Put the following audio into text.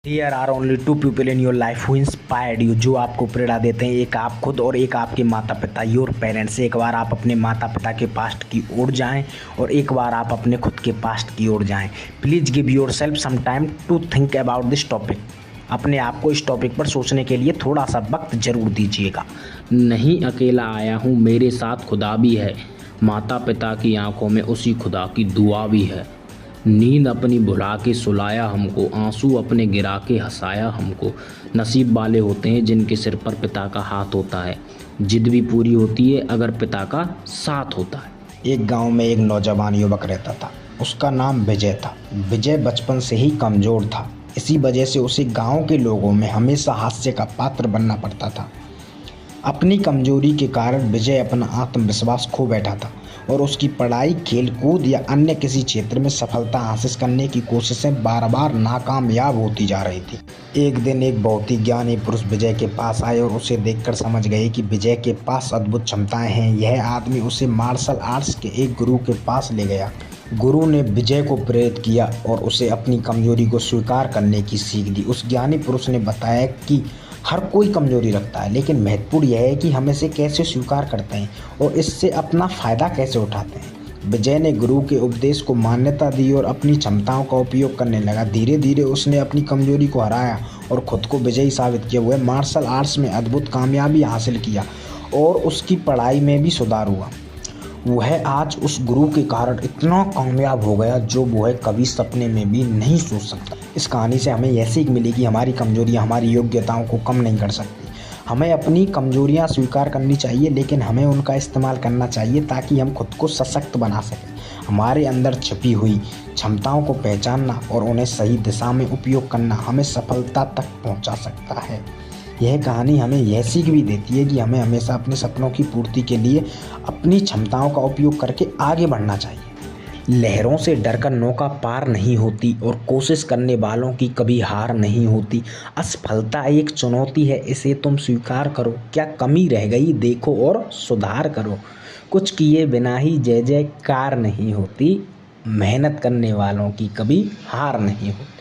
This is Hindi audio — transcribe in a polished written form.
There are only two people in your life who inspired you, जो आपको प्रेरणा देते हैं, एक आप खुद और एक आपके माता पिता, योर पेरेंट्स। एक बार आप अपने माता पिता के पास्ट की ओर जाएं और एक बार आप अपने खुद के पास्ट की ओर जाएं। Please give yourself some time to think about this topic. अपने आप को इस टॉपिक पर सोचने के लिए थोड़ा सा वक्त जरूर दीजिएगा। नहीं अकेला आया हूँ, मेरे साथ खुदा भी है। माता पिता की आंखों में उसी खुदा की दुआ भी है। नींद अपनी भुला के सुलाया हमको, आंसू अपने गिरा के हंसाया हमको। नसीब वाले होते हैं जिनके सिर पर पिता का हाथ होता है। जिद भी पूरी होती है अगर पिता का साथ होता है। एक गांव में एक नौजवान युवक रहता था। उसका नाम विजय था। विजय बचपन से ही कमज़ोर था। इसी वजह से उसे गांव के लोगों में हमेशा हास्य का पात्र बनना पड़ता था। अपनी कमजोरी के कारण विजय अपना आत्मविश्वास खो बैठा था और उसकी पढ़ाई, खेलकूद या अन्य किसी क्षेत्र में सफलता हासिल करने की कोशिशें बार बार नाकामयाब होती जा रही थी। एक दिन एक बहुत ही ज्ञानी पुरुष विजय के पास आए और उसे देखकर समझ गए कि विजय के पास अद्भुत क्षमताएं हैं। यह आदमी उसे मार्शल आर्ट्स के एक गुरु के पास ले गया। गुरु ने विजय को प्रेरित किया और उसे अपनी कमजोरी को स्वीकार करने की सीख दी। उस ज्ञानी पुरुष ने बताया कि हर कोई कमजोरी रखता है, लेकिन महत्वपूर्ण यह है कि हम इसे कैसे स्वीकार करते हैं और इससे अपना फ़ायदा कैसे उठाते हैं। विजय ने गुरु के उपदेश को मान्यता दी और अपनी क्षमताओं का उपयोग करने लगा। धीरे धीरे उसने अपनी कमजोरी को हराया और खुद को विजयी साबित किया। वह मार्शल आर्ट्स में अद्भुत कामयाबी हासिल किया और उसकी पढ़ाई में भी सुधार हुआ। वह आज उस गुरु के कारण इतना कामयाब हो गया जो वह कभी सपने में भी नहीं सोच सकता। इस कहानी से हमें यह सीख मिली कि हमारी कमजोरियां हमारी योग्यताओं को कम नहीं कर सकती। हमें अपनी कमजोरियां स्वीकार करनी चाहिए, लेकिन हमें उनका इस्तेमाल करना चाहिए ताकि हम खुद को सशक्त बना सकें। हमारे अंदर छिपी हुई क्षमताओं को पहचानना और उन्हें सही दिशा में उपयोग करना हमें सफलता तक पहुँचा सकता है। यह कहानी हमें यह सीख भी देती है कि हमें हमेशा अपने सपनों की पूर्ति के लिए अपनी क्षमताओं का उपयोग करके आगे बढ़ना चाहिए। लहरों से डरकर नौका पार नहीं होती और कोशिश करने वालों की कभी हार नहीं होती। असफलता एक चुनौती है, इसे तुम स्वीकार करो। क्या कमी रह गई देखो और सुधार करो। कुछ किए बिना ही जय जयकार नहीं होती। मेहनत करने वालों की कभी हार नहीं होती।